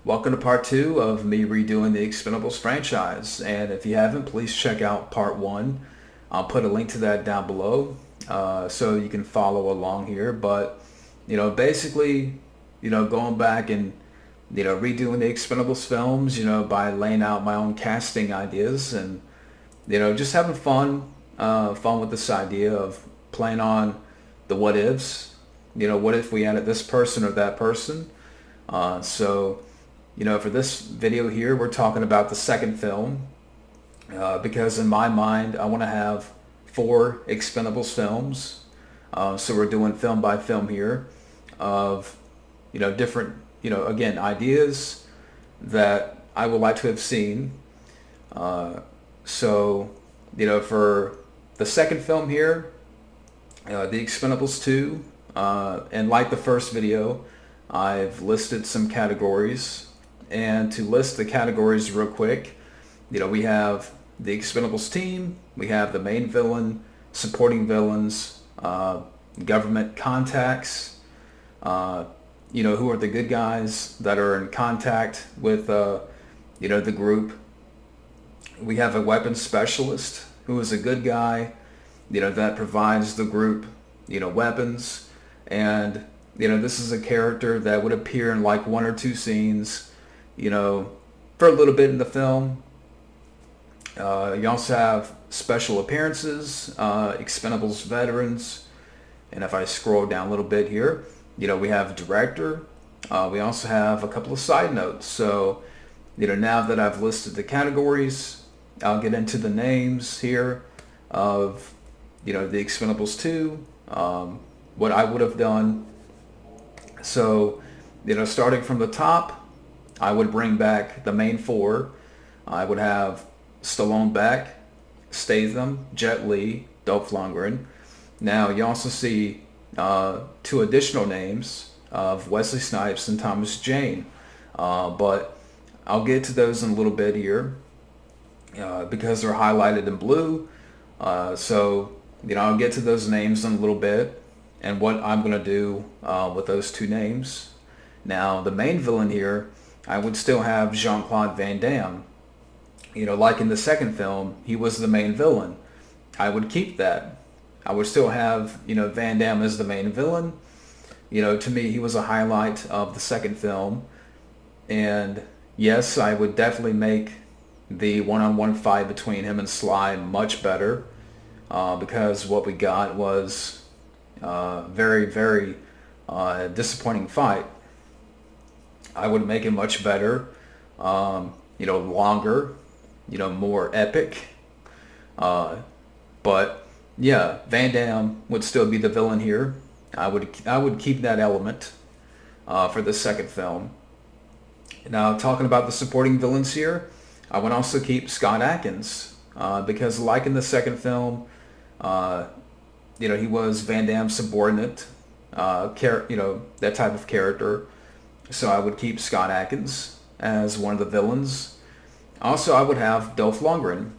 Welcome to part 2 of me redoing the Expendables franchise. And if you haven't, please check out part 1. I'll put a link to that down below so you can follow along here. But, basically, going back and, redoing the Expendables films, by laying out my own casting ideas and, just having fun with this idea of playing on the what ifs. What if we added this person or that person? For this video here, we're talking about the second film because in my mind, I want to have 4 Expendables films. So we're doing film by film here of, different, again, ideas that I would like to have seen. For the second film here, the Expendables 2, and like the first video, I've listed some categories. And to list the categories real quick, we have the Expendables team, we have the main villain, supporting villains, government contacts, who are the good guys that are in contact with, the group. We have a weapons specialist who is a good guy, that provides the group, weapons. And, this is a character that would appear in like 1 or 2 scenes, for a little bit in the film. You also have special appearances, Expendables veterans, and if I scroll down a little bit here, we have director. We also have a couple of side notes. So, now that I've listed the categories, I'll get into the names here of, the Expendables 2, what I would have done. So, starting from the top, I would bring back the main 4. I would have Stallone back, Statham, Jet Li, Delph Lundgren. Now you also see 2 additional names of Wesley Snipes and Thomas Jane. But I'll get to those in a little bit here because they're highlighted in blue. I'll get to those names in a little bit and what I'm going to do with those 2 names. Now the main villain here, I would still have Jean-Claude Van Damme. Like in the second film, he was the main villain. I would keep that. I would still have, Van Damme as the main villain. To me, he was a highlight of the second film. And yes, I would definitely make the one-on-one fight between him and Sly much better because what we got was very, very disappointing fight. I would make it much better, longer, more epic. But yeah, Van Damme would still be the villain here. I would keep that element for the second film. Now, talking about the supporting villains here, I would also keep Scott Adkins because, like in the second film, he was Van Damme's subordinate, that type of character. So I would keep Scott Adkins as one of the villains. Also, I would have Delph Lundgren.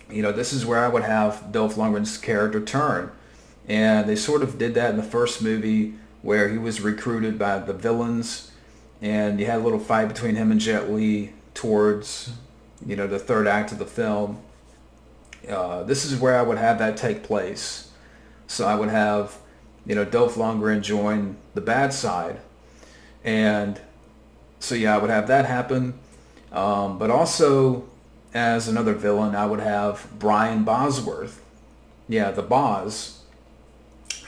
This is where I would have Delph Lundgren's character turn. And they sort of did that in the first movie where he was recruited by the villains. And you had a little fight between him and Jet Li towards, the third act of the film. This is where I would have that take place. So I would have, Delph Lundgren join the bad side. And so yeah, I would have that happen. But also as another villain, I would have Brian Bosworth. Yeah, the Boz.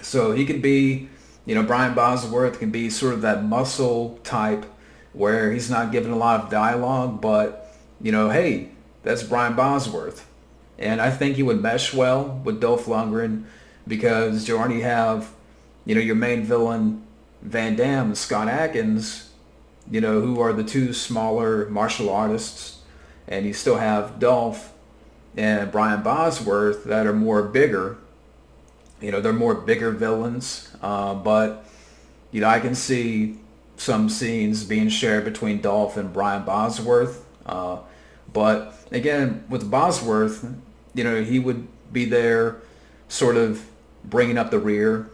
So he could be, Brian Bosworth can be sort of that muscle type where he's not given a lot of dialogue, but, hey, that's Brian Bosworth. And I think he would mesh well with Dolph Lundgren because you already have, your main villain, Van Damme and Scott Adkins, who are the 2 smaller martial artists, and you still have Dolph and Brian Bosworth that are more bigger. They're more bigger villains, but I can see some scenes being shared between Dolph and Brian Bosworth. But again, with Bosworth, he would be there sort of bringing up the rear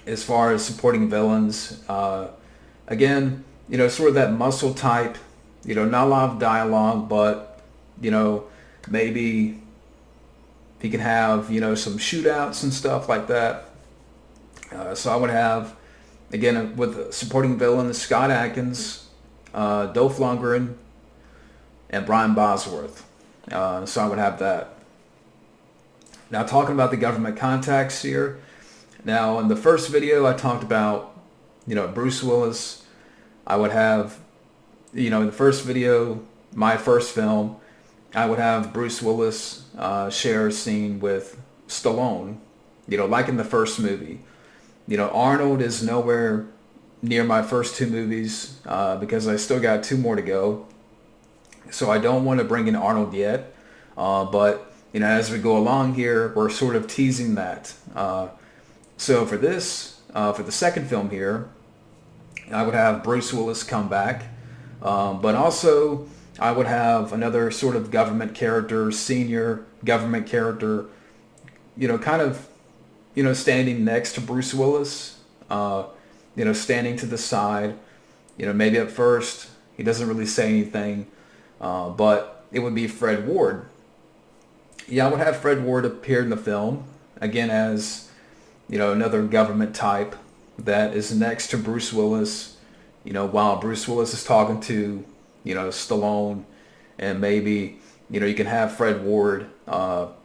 as far as supporting villains. Again, sort of that muscle type, not a lot of dialogue, but, maybe he can have, some shootouts and stuff like that. So I would have, again, with supporting villain Scott Adkins, Dolph Lundgren, and Brian Bosworth. So I would have that. Now, talking about the government contacts here. Now, in the first video, I talked about, Bruce Willis. I would have, in the first video, my first film, I would have Bruce Willis share a scene with Stallone, like in the first movie. Arnold is nowhere near my first two movies because I still got two more to go. So I don't want to bring in Arnold yet. But, as we go along here, we're sort of teasing that. So for this, for the second film here, I would have Bruce Willis come back. But also, I would have another sort of government character, senior government character, kind of, standing next to Bruce Willis, standing to the side. Maybe at first he doesn't really say anything, but it would be Fred Ward. Yeah, I would have Fred Ward appear in the film, again as, another government type that is next to Bruce Willis, while Bruce Willis is talking to, Stallone, and maybe, you can have Fred Ward talk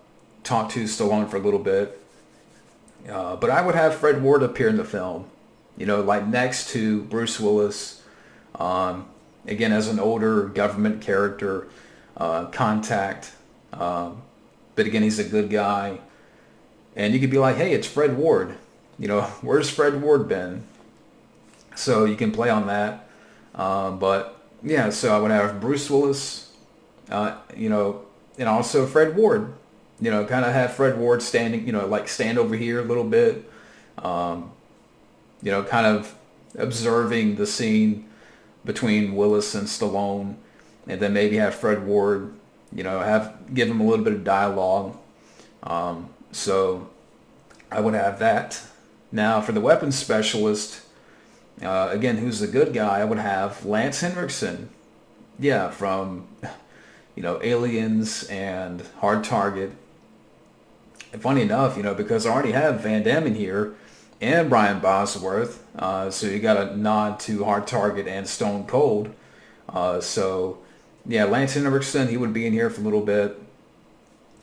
to Stallone for a little bit. But I would have Fred Ward appear in the film, like next to Bruce Willis, again as an older government character, contact, but again he's a good guy, and you could be like, hey, it's Fred Ward, where's Fred Ward been? So you can play on that, but yeah, so I would have Bruce Willis, and also Fred Ward. Kind of have Fred Ward standing, like stand over here a little bit, kind of observing the scene between Willis and Stallone, and then maybe have Fred Ward, give him a little bit of dialogue. So I would have that. Now for the weapons specialist, again, who's the good guy, I would have Lance Henriksen, from, Aliens and Hard Target. And funny enough, because I already have Van Damme in here and Brian Bosworth, so you got a nod to Hard Target and Stone Cold. So, yeah, Lance Henriksen, he would be in here for a little bit,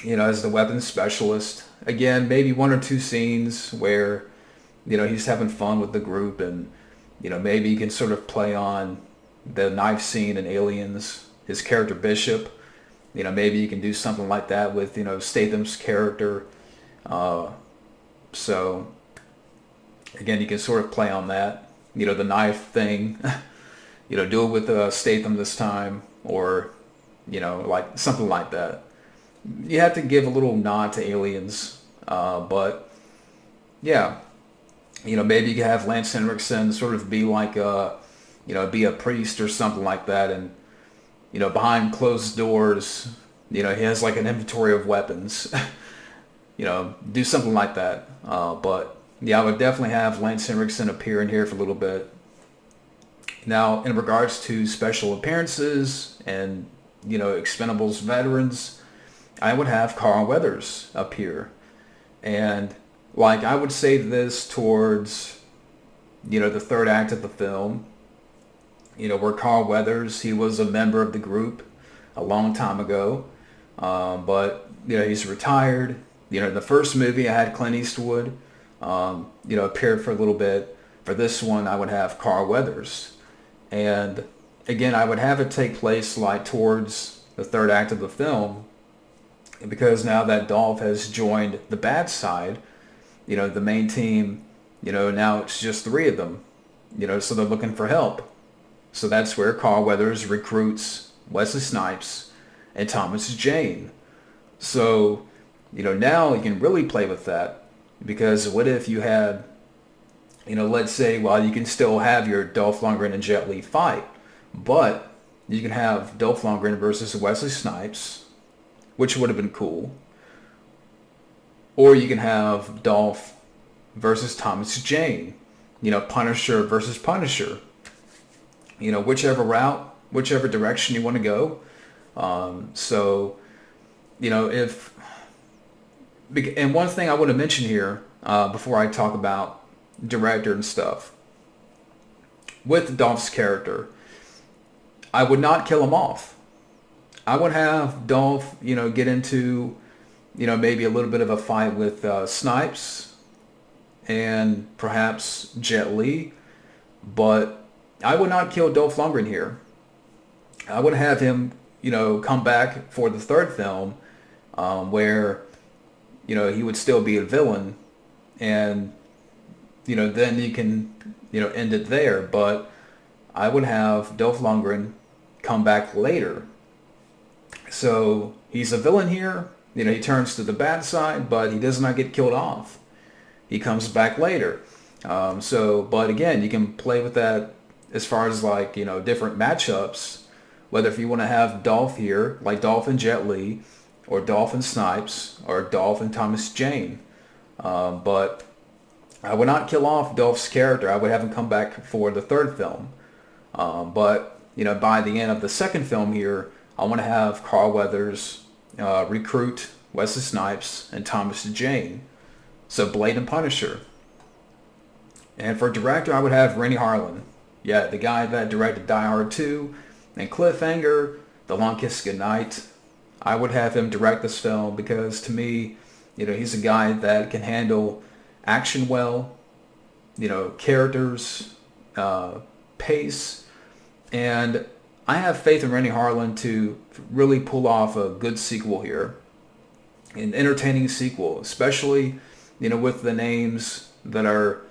as the weapons specialist. Again, maybe one or two scenes where, he's having fun with the group, and, maybe you can sort of play on the knife scene in Aliens, his character Bishop. Maybe you can do something like that with, Statham's character. So, again, you can sort of play on that, the knife thing, do it with Statham this time, or, like something like that. You have to give a little nod to Aliens, but, yeah, maybe you can have Lance Henriksen sort of be like be a priest or something like that, and, behind closed doors, he has like an inventory of weapons, do something like that. But yeah, I would definitely have Lance Henriksen appear in here for a little bit. Now, in regards to special appearances and, Expendables veterans, I would have Carl Weathers appear. And, like, I would say this towards, the third act of the film, where Carl Weathers, he was a member of the group a long time ago, but, he's retired. In the first movie, I had Clint Eastwood, appear for a little bit. For this one, I would have Carl Weathers. And, again, I would have it take place, like, towards the third act of the film, because now that Dolph has joined the bad side, the main team, now it's just three of them, so they're looking for help. So that's where Carl Weathers recruits Wesley Snipes and Thomas Jane. So, now you can really play with that, because what if you had, let's say, well, you can still have your Dolph Lundgren and Jet Li fight, but you can have Dolph Lundgren versus Wesley Snipes, which would have been cool. Or you can have Dolph versus Thomas Jane, Punisher versus Punisher. whichever route, whichever direction you want to go. So, if, and one thing I want to mention here before I talk about director and stuff, with Dolph's character, I would not kill him off. I would have Dolph, get into, maybe a little bit of a fight with Snipes and perhaps Jet Li, but I would not kill Delph Lundgren here. I would have him, come back for the third film, where, he would still be a villain, and, then you can, end it there. But I would have Delph Lundgren come back later. So he's a villain here. He turns to the bad side, but he does not get killed off. He comes back later. But again, you can play with that as far as like, different matchups, whether if you want to have Dolph here, like Dolph and Jet Li, or Dolph and Snipes, or Dolph and Thomas Jane. But I would not kill off Dolph's character. I would have him come back for the third film. But, by the end of the second film here, I want to have Carl Weathers recruit Wesley Snipes and Thomas Jane. So Blade and Punisher. And for director, I would have Renny Harlin. Yeah, the guy that directed Die Hard 2 and Cliffhanger, The Long Kiss Goodnight. I would have him direct this film because to me, he's a guy that can handle action well, characters, pace, and I have faith in Renny Harlin to really pull off a good sequel here, an entertaining sequel, especially, with the names that are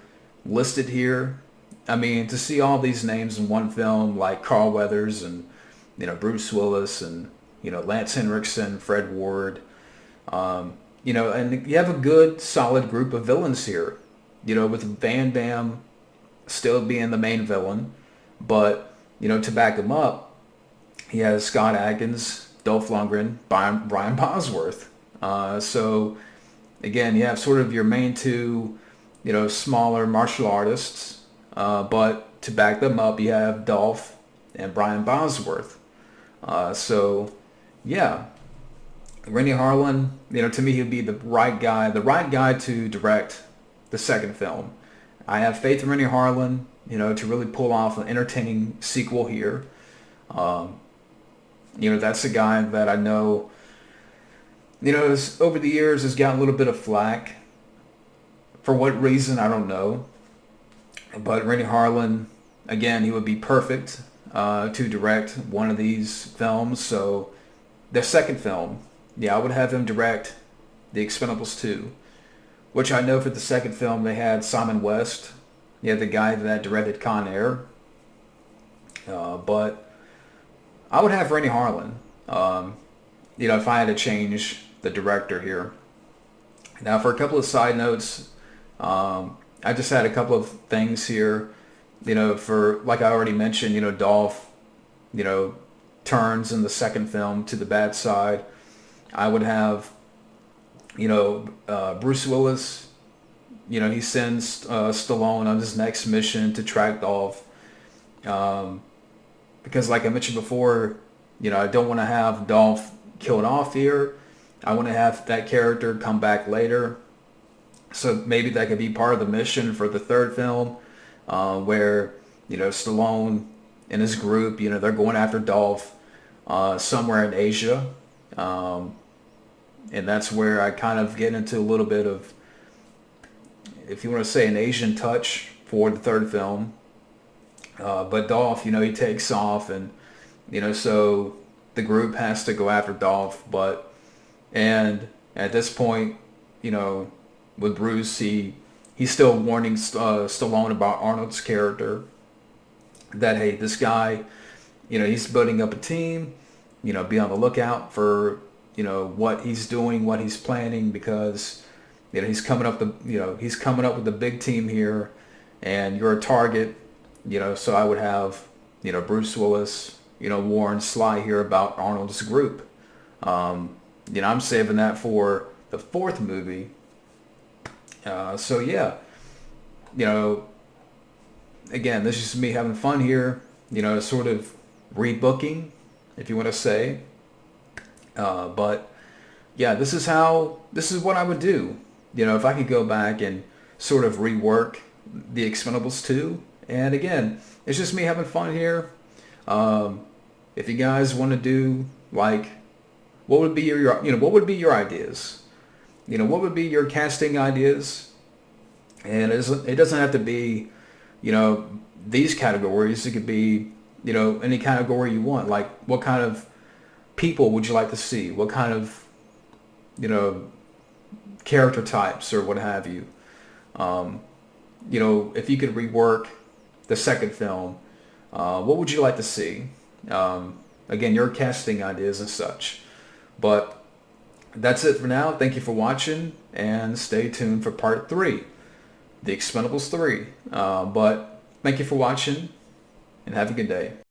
listed here. I mean, to see all these names in one film, like Carl Weathers and, Bruce Willis and, Lance Henriksen, Fred Ward, and you have a good, solid group of villains here, with Van Damme still being the main villain, but, to back him up, he has Scott Adkins, Dolph Lundgren, Brian Bosworth. So, again, you have sort of your main two, smaller martial artists, but to back them up, you have Dolph and Brian Bosworth. So, yeah, Renny Harlin, to me, he'd be the right guy to direct the second film. I have faith in Renny Harlin, to really pull off an entertaining sequel here. That's a guy that I know, over the years has gotten a little bit of flack. For what reason, I don't know. But Renny Harlin, again, he would be perfect to direct one of these films. So the second film, I would have him direct The Expendables 2, which I know for the second film they had Simon West, the guy that directed Con Air. But I would have Renny Harlin, if I had to change the director here. Now, for a couple of side notes, I just had a couple of things here, for, like I already mentioned, Dolph, turns in the second film to the bad side. I would have, Bruce Willis, he sends Stallone on his next mission to track Dolph. Because like I mentioned before, I don't want to have Dolph killed off here. I want to have that character come back later. So maybe that could be part of the mission for the third film, where, Stallone and his group, they're going after Dolph somewhere in Asia. And that's where I kind of get into a little bit of, if you want to say, an Asian touch for the third film. But Dolph, he takes off and, so the group has to go after Dolph. And at this point, with Bruce, he's still warning Stallone about Arnold's character, that, hey, this guy, he's building up a team, be on the lookout for, what he's doing, what he's planning, because, he's coming up with a big team here, and you're a target, so I would have, Bruce Willis, warn Sly here about Arnold's group. I'm saving that for the fourth movie. So yeah, again, this is me having fun here. sort of rebooking, if you want to say. But yeah, this is what I would do. If I could go back and sort of rework the Expendables 2. And again, it's just me having fun here. If you guys want to do like, what would be what would be your ideas? What would be your casting ideas? And it doesn't have to be, these categories. It could be, any category you want. Like, what kind of people would you like to see? What kind of, character types or what have you? If you could rework the second film, what would you like to see? Again, your casting ideas and such. But that's it for now. Thank you for watching, and stay tuned for part 3, The Expendables 3. But thank you for watching, and have a good day.